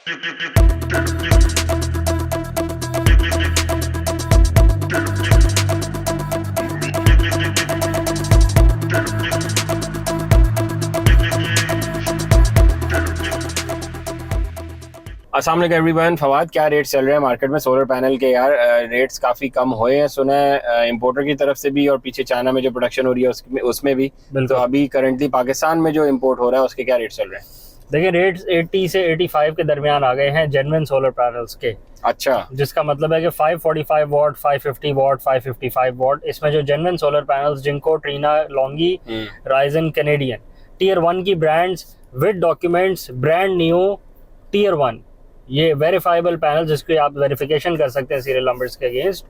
अस्सलाम वालेकुम एवरीवन। फवाद, क्या रेट चल रहे हैं मार्केट में सोलर पैनल के? यार रेट्स काफ़ी कम हुए हैं, सुना है इंपोर्टर की तरफ से भी और पीछे चाइना में जो प्रोडक्शन हो रही है उसमें भी। तो अभी करंटली पाकिस्तान में जो इंपोर्ट हो रहा है उसके क्या रेट चल रहे हैं? देखिए, रेट्स 80 से 85 के दरमियान आ गए हैं जेन्युइन सोलर पैनल्स के। अच्छा, जिसका मतलब है कि 545 वॉट, 550 वॉट, 555 वॉट, इसमें जो जेन्युइन सोलर पैनल्स जिनको Trina, Longi, Risen, Canadian tier 1 की brands with documents, brand new, tier 1, ये वेरीफाइबल पैनल जिसके आप वेरिफिकेशन कर सकते हैं सीरियल नंबर्स के अगेंस्ट,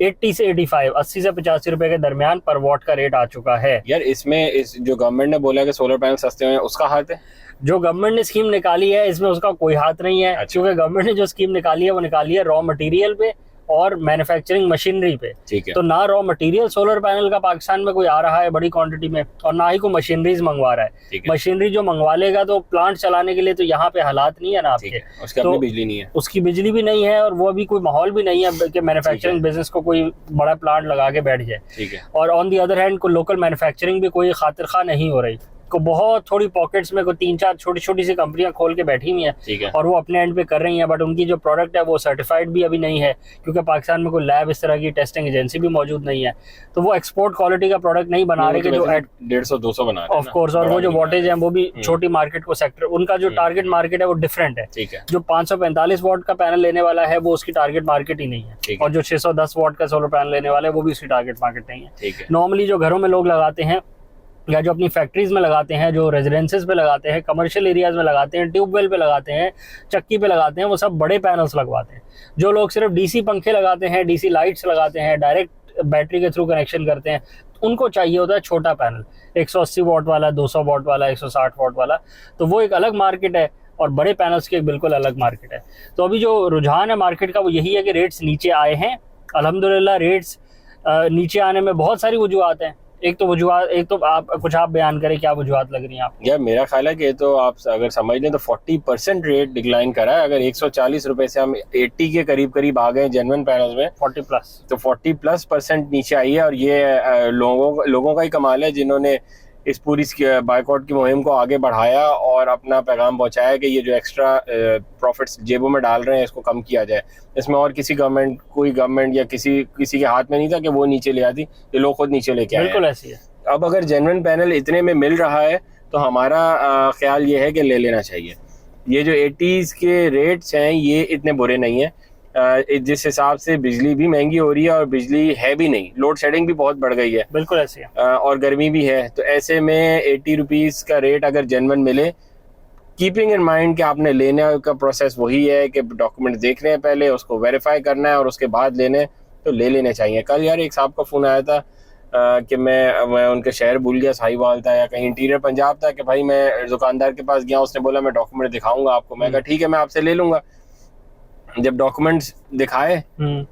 80 से 85, 80 से 85 रुपए के दरमियान पर वॉट का रेट आ चुका है। यार इसमें इस जो गवर्नमेंट ने बोला कि सोलर पैनल सस्ते हुए हैं, उसका हाथ है? जो गवर्नमेंट ने स्कीम निकाली है इसमें उसका कोई हाथ नहीं है। अच्छा। क्योंकि गवर्नमेंट ने जो स्कीम निकाली है वो निकाली है रॉ मटेरियल पे और मैन्युफैक्चरिंग मशीनरी पे। ठीक है। तो ना रॉ मटेरियल सोलर पैनल का पाकिस्तान में कोई आ रहा है बड़ी क्वांटिटी में, और ना ही कोई मशीनरीज मंगवा रहा है। मशीनरी जो मंगवा लेगा तो प्लांट चलाने के लिए तो यहाँ पे हालात नहीं है ना आपके, उसकी अपनी बिजली नहीं है, उसकी बिजली भी नहीं है और वो अभी कोई माहौल भी नहीं है कि मैन्युफैक्चरिंग बिजनेस को कोई बड़ा प्लांट लगा के बैठ जाए। ठीक है। और ऑन दी अदर हैंड को लोकल मैन्युफैक्चरिंग भी कोई खातिर खा नहीं हो रही, को बहुत थोड़ी पॉकेट्स में कोई 3-4 छोटी छोटी सी कंपनियां खोल के बैठी हुई हैं और वो अपने एंड पे कर रही हैं, बट उनकी जो प्रोडक्ट है वो सर्टिफाइड भी अभी नहीं है क्योंकि पाकिस्तान में कोई लैब इस तरह की टेस्टिंग एजेंसी भी मौजूद नहीं है। तो वो एक्सपोर्ट क्वालिटी का प्रोडक्ट नहीं बना रहे, जो 150-200 बना रहे हैं ऑफ कोर्स, और वो जो वोटेज है वो भी छोटी मार्केट को सेक्टर, उनका जो टारगेट मार्केट है वो डिफरेंट है। जो 545 वॉट का पैनल लेने वाला है वो उसकी टारगेट मार्केट ही नहीं है, और जो 610 वॉट का सोलर पैनल लेने वाला है वो भी उसकी टारगेट मार्केट नहीं है। नॉर्मली जो घरों में लोग लगाते हैं या जो अपनी फैक्ट्रीज में लगाते हैं, जो रेजिडेंसेस पे लगाते हैं, कमर्शियल एरियाज में लगाते हैं, ट्यूबवेल पे लगाते हैं, चक्की पे लगाते हैं, वो सब बड़े पैनल्स लगवाते हैं। जो लोग सिर्फ डीसी पंखे लगाते हैं, डीसी लाइट्स लगाते हैं, डायरेक्ट बैटरी के थ्रू कनेक्शन करते हैं, उनको चाहिए होता है छोटा पैनल, 180 वॉट वाला, 200 वॉट वाला, 160 वॉट वाला। तो वो एक अलग मार्केट है और बड़े पैनल्स की एक बिल्कुल अलग मार्केट है। तो अभी जो रुझान है मार्केट का वो यही है कि रेट्स नीचे आए हैं। अल्हम्दुलिल्लाह रेट्स नीचे आने में बहुत सारी वजूहत हैं। एक तो आप बयान करें, क्या वजूहत लग रही हैं आपको? यार मेरा ख्याल है कि तो आप अगर समझ लें तो 40% रेट डिक्लाइन करा है। अगर 140 रुपए से हम 80 के करीब आ गए जेन्युइन पैनल्स में, 40+, तो 40+% नीचे आई है। और ये लोगों का ही कमाल है जिन्होंने इस पूरी बायकॉट की मुहिम को आगे बढ़ाया और अपना पैगाम पहुंचाया कि ये जो एक्स्ट्रा प्रॉफिट्स जेबों में डाल रहे हैं इसको कम किया जाए। इसमें और कोई गवर्नमेंट या किसी के हाथ में नहीं था कि वो नीचे ले आती, ये लोग खुद नीचे लेके आए। बिल्कुल ऐसी है। अब अगर जेन्युइन पैनल इतने में मिल रहा है तो हमारा ख्याल ये है कि ले लेना चाहिए। ये जो 80s के रेट्स हैं ये इतने बुरे नहीं है। जिस हिसाब से बिजली भी महंगी हो रही है और बिजली है भी नहीं, लोड शेडिंग भी बहुत बढ़ गई है, बिल्कुल ऐसी है, और गर्मी भी है। तो ऐसे में 80 रुपीज़ का रेट अगर जेन्युइन मिले, कीपिंग इन माइंड कि आपने लेने का प्रोसेस वही है कि डॉक्यूमेंट देखने हैं पहले, उसको वेरीफाई करना है और उसके बाद लेने, तो ले लेने चाहिए। कल यार एक साहब का फ़ोन आया था कि मैं उनके शहर भूल गया, साहिवाल था या कहीं इंटीरियर पंजाब था, कि भाई मैं दुकानदार के पास गया, उसने बोला मैं डॉक्यूमेंट दिखाऊंगा आपको। मैं कहा ठीक है, मैं आपसे ले लूँगा। जब डॉक्यूमेंट्स दिखाए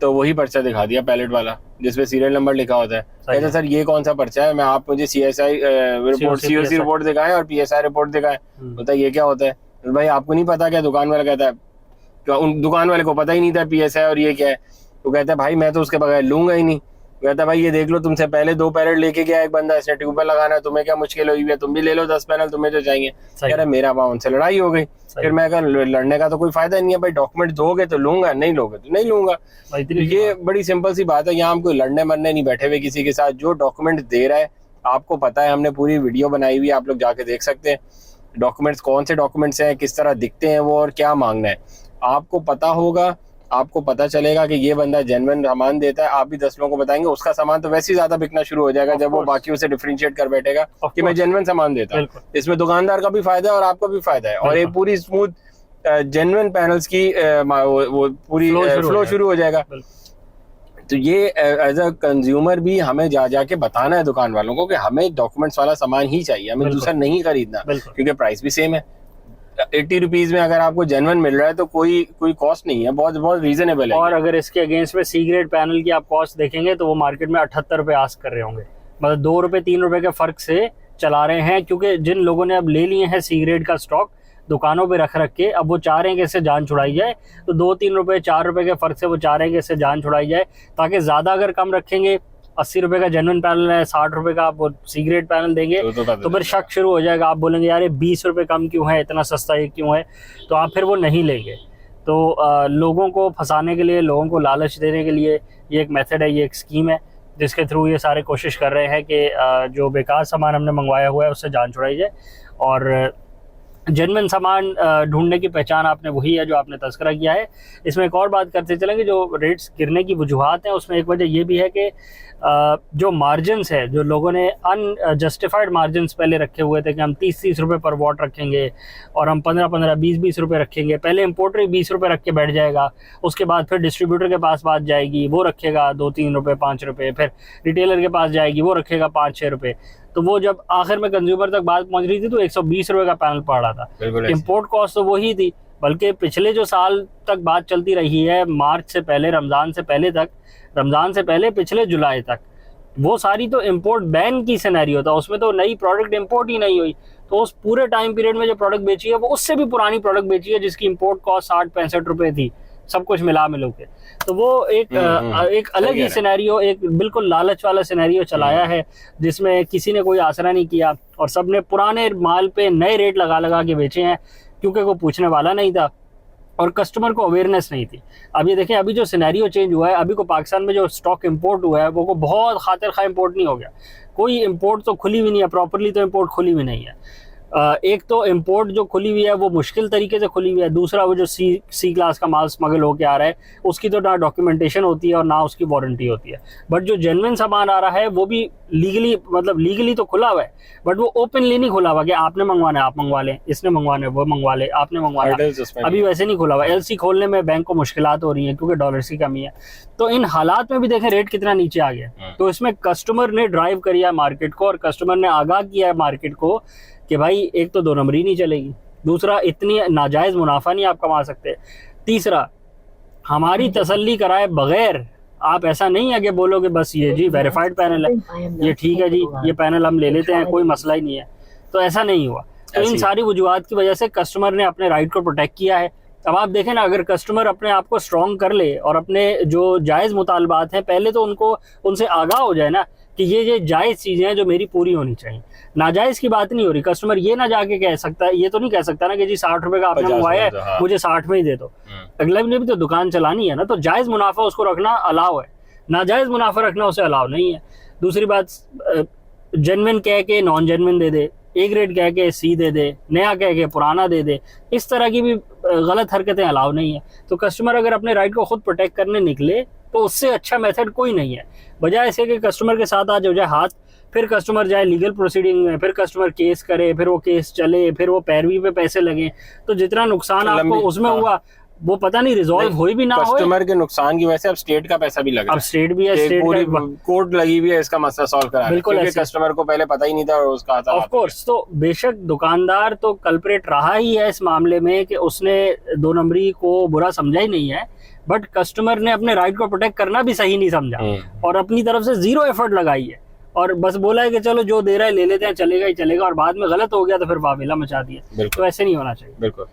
तो वही पर्चा दिखा दिया पैलेट वाला जिसपे सीरियल नंबर लिखा होता है। कहते सर ये कौन सा पर्चा है? मैं आप मुझे CSI रिपोर्ट, COC रिपोर्ट दिखाएं और PSI रिपोर्ट दिखाएं। बोलता है ये क्या होता है? तो भाई आपको नहीं पता क्या? दुकान वाला कहता है, तो उन दुकान वाले को पता ही नहीं था PSI और ये क्या है। तो कहता है भाई मैं तो उसके बगैर लूंगा ही नहीं। कहता है भाई ये देख लो, तुमसे पहले 2 पैलेट लेके गया एक बंदा, इसने ट्यूबवेल लगाना है, तुम्हें क्या मुश्किल हुई है? तुम भी ले लो 10 पैनल, तुम्हें जो चाहिए। कह रहा मेरा वहाँ उनसे लड़ाई हो गई। फिर मैं कहा लड़ने का तो कोई फायदा नहीं है भाई, डॉक्यूमेंट दोगे तो लूंगा, नहीं लोगे तो नहीं लूंगा। ये बड़ी सिंपल सी बात है। यहाँ हम कोई लड़ने मरने नहीं बैठे हुए किसी के साथ। जो डॉक्यूमेंट दे रहा है आपको पता है, हमने पूरी वीडियो बनाई हुई है, आप लोग जाके देख सकते हैं। डॉक्यूमेंट्स कौन से डॉक्यूमेंट्स हैं, किस तरह दिखते हैं वो, और क्या मांगना है आपको पता होगा। आपको पता चलेगा कि ये बंदा जेन्युइन सामान देता है, आप भी 10 लोगों को बताएंगे, उसका सामान तो वैसे ही ज्यादा बिकना शुरू हो जाएगा जब वो बाकियों से डिफरेंशिएट कर बैठेगा कि मैं जेन्युइन सामान देता हूँ। इसमें दुकानदार का भी फायदा है और आपका भी फायदा है, और एक पूरी स्मूथ जेन्युइन पैनल्स की वो पूरी फ्लो शुरू हो जाएगा। तो ये एज अ कंज्यूमर भी हमें जाके बताना है दुकान वालों को कि हमें डॉक्यूमेंट्स वाला सामान ही चाहिए, हमें दूसरा नहीं खरीदना, क्योंकि प्राइस भी सेम है। 80 रुपीज में अगर आपको जेन्युइन मिल रहा है तो कोई कॉस्ट नहीं है, बहुत रीजनेबल है। और अगर इसके अगेंस्ट में सी ग्रेड पैनल की आप कॉस्ट देखेंगे तो वो मार्केट में 78 रुपए आस्क कर रहे होंगे, मतलब 2 रुपए 3 रुपए के फर्क से चला रहे हैं, क्योंकि जिन लोगों ने अब ले लिए हैं सी ग्रेड का स्टॉक दुकानों पे रख के अब वो चाह रहे हैं कि इससे जान छुड़ाई जाए। तो 2-3 रुपए 4 रुपए के फर्क से वो चाह रहे हैं कि इससे जान छुड़ाई जाए, ताकि ज़्यादा अगर कम रखेंगे, 80 रुपए का जेन्युइन पैनल है, 60 रुपए का आप वो सी ग्रेड पैनल देंगे तो फिर शक शुरू हो जाएगा। आप बोलेंगे यार ये 20 रुपए कम क्यों है, इतना सस्ता ये क्यों है, तो आप फिर वो नहीं लेंगे। तो लोगों को फंसाने के लिए, लोगों को लालच देने के लिए ये एक मेथड है, ये एक स्कीम है जिसके थ्रू ये सारे कोशिश कर रहे हैं कि जो बेकार सामान हमने मंगवाया हुआ है उससे जान छुड़ाई जाए। और जेन्युइन सामान ढूंढने की पहचान आपने वही है जो आपने तस्करा किया है। इसमें एक और बात करते चलेंगे, जो रेट्स गिरने की वजूहात हैं उसमें एक वजह ये भी है कि जो मार्जिनस है, जो लोगों ने अनजस्टिफाइड मार्जिनस पहले रखे हुए थे कि हम 30-30 रुपये पर वॉट रखेंगे और हम 15-15, 20-20 रुपये रखेंगे। पहले इम्पोर्टर ही 20 रुपये रख के बैठ जाएगा, उसके बाद फिर डिस्ट्रीब्यूटर के पास बात जाएगी, वो रखेगा 2-3 रुपये 5 रुपये, फिर रिटेलर के पास जाएगी, वो रखेगा 5-6 रुपये। तो वो जब आखिर में कंज्यूमर तक बात पहुंच रही थी तो 120 रुपये का पैनल पड़ रहा था। इम्पोर्ट कॉस्ट तो वही थी, बल्कि पिछले जो साल तक बात चलती रही है, मार्च से पहले, रमज़ान से पहले तक, रमज़ान से पहले पिछले जुलाई तक, वो सारी तो इंपोर्ट बैन की सिनेरियो था, उसमें तो नई प्रोडक्ट इंपोर्ट ही नहीं हुई। तो उस पूरे टाइम पीरियड में जो प्रोडक्ट बेची है वो उससे भी पुरानी प्रोडक्ट बेची है जिसकी इंपोर्ट कॉस्ट 60-65 रुपये थी, सब कुछ मिला के। तो वो एक अलग ही सिनेरियो, एक बिल्कुल लालच वाला सिनेरियो चलाया है जिसमें किसी ने कोई आसरा नहीं किया और सब ने पुराने माल पे नए रेट लगा के बेचे हैं, क्योंकि कोई पूछने वाला नहीं था और कस्टमर को अवेयरनेस नहीं थी। अब ये देखें, अभी जो सिनेरियो चेंज हुआ है, अभी को पाकिस्तान में जो स्टॉक इंपोर्ट हुआ है वो को बहुत खातिर खा इंपोर्ट नहीं हो गया, कोई इंपोर्ट तो खुली हुई नहीं है प्रॉपरली, तो इंपोर्ट खुली हुई नहीं है। एक तो इंपोर्ट जो खुली हुई है वो मुश्किल तरीके से खुली हुई है, दूसरा वो जो सी क्लास का माल स्मगल होके आ रहा है उसकी तो ना डॉक्यूमेंटेशन होती है और ना उसकी वारंटी होती है। बट जो जेन्युइन सामान आ रहा है वो भी लीगली, मतलब लीगली तो खुला हुआ है, बट वो ओपनली नहीं खुला हुआ कि आपने मंगवाना है आप मंगवा लें, इसने मंगवाना है वो मंगवा ले, आपने मंगवाना, अभी वैसे नहीं खुला हुआ। LC खोलने में बैंक को मुश्किलात हो रही है क्योंकि डॉलर्स की कमी है। तो इन हालात में भी देखें रेट कितना नीचे आ गया। तो इसमें कस्टमर ने ड्राइव किया मार्केट को और कस्टमर ने आगाह किया है मार्केट को कि भाई एक तो 2 नंबरी नहीं चलेगी, दूसरा इतनी नाजायज़ मुनाफा नहीं आप कमा सकते, तीसरा हमारी तसल्ली कराए बगैर आप ऐसा नहीं है कि बोलो कि बस ये जी वेरीफाइड पैनल है, ये ठीक है जी, ये पैनल हम ले लेते हैं, कोई मसला ही नहीं है। तो ऐसा नहीं हुआ। तो इन सारी वजूहात की वजह से कस्टमर ने अपने राइट को प्रोटेक्ट किया है। अब आप देखें ना, अगर कस्टमर अपने आप को स्ट्रॉन्ग कर ले और अपने जो जायज़ मुतालबात हैं पहले तो उनसे आगाह हो जाए ना कि ये जायज़ चीज़ें हैं जो मेरी पूरी होनी चाहिए, नाजायज़ की बात नहीं हो रही। कस्टमर ये ना जाके कह सकता है, ये तो नहीं कह सकता ना कि जी 60 रुपये का आपने मंगवाया है मुझे 60 में ही दे दो। अगले ने भी तो दुकान चलानी है ना, तो जायज़ मुनाफा उसको रखना अलाउ है, नाजायज़ मुनाफा रखना उसे अलाउ नहीं है। दूसरी बात, जेन्युइन कह के non genuine they they, A grade कह के सी दे दे, नया कह के पुराना दे दे, इस तरह की भी गलत हरकतें अलाउ नहीं है। तो कस्टमर अगर अपने राइट को खुद प्रोटेक्ट करने निकले तो उससे अच्छा मेथड कोई नहीं है, बजाय ऐसे कि कस्टमर के साथ आज हो जाए हाथ, फिर कस्टमर जाए लीगल प्रोसीडिंग में, फिर कस्टमर केस करे, फिर वो केस चले, फिर वो पैरवी पे पैसे लगे, तो जितना नुकसान आपको उसमें हुआ वो पता नहीं रिजॉल्व हुई भी ना हो। कस्टमर के नुकसान की वजह से अब स्टेट का पैसा भी लगा, अब स्टेट भी है, स्टेट पूरी कोर्ट लगी हुई है इसका मसला सॉल्व कराने, बिल्कुल क्योंकि कस्टमर को पहले पता ही नहीं था और उसका आता ऑफ कोर्स। तो बेशक दुकानदार तो कल्प्रेट रहा ही है इस मामले में कि उसने 2 नंबरी को बुरा समझा ही नहीं है, बट कस्टमर ने अपने राइट को प्रोटेक्ट करना भी सही नहीं समझा और अपनी तरफ से 0 एफर्ट लगाई है और बस बोला है कि चलो जो दे रहा है ले लेते हैं, चलेगा ही चलेगा, और बाद में गलत हो गया तो फिर वावेला मचा दिया। तो ऐसे नहीं होना चाहिए। बिल्कुल।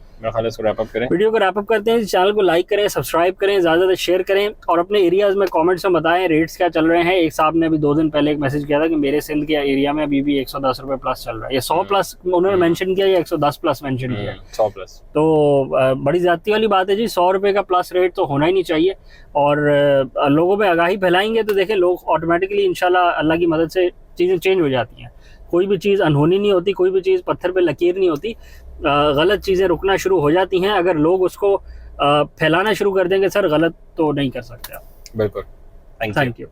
इसको रैप अप करें, वीडियो को रैप अप करते हैं। चैनल को लाइक करें, सब्सक्राइब करें, ज़्यादा शेयर करें और अपने एरियाज़ में कमेंट्स में बताएं रेट्स क्या चल रहे हैं। एक साहब ने अभी 2 दिन पहले एक मैसेज किया था कि मेरे सिंध के एरिया में अभी भी 110 रुपये प्लस चल रहा है, ये 100 प्लस उन्होंने मेंशन किया, या 110 प्लस मेंशन किया, 100 प्लस। तो बड़ी ज़्यादती वाली बात है जी। 100 रुपये का प्लस रेट तो होना ही नहीं चाहिए और लोगों में आगाही फैलाएंगे तो देखें लोग ऑटोमेटिकली इंशाल्लाह अल्लाह की मदद से चीज़ें चेंज हो जाती हैं। कोई भी चीज़ अनहोनी नहीं होती, कोई भी चीज़ पत्थर पे लकीर नहीं होती, गलत चीज़ें रुकना शुरू हो जाती हैं अगर लोग उसको फैलाना शुरू कर देंगे। सर गलत तो नहीं कर सकते आप। बिल्कुल। Thank you.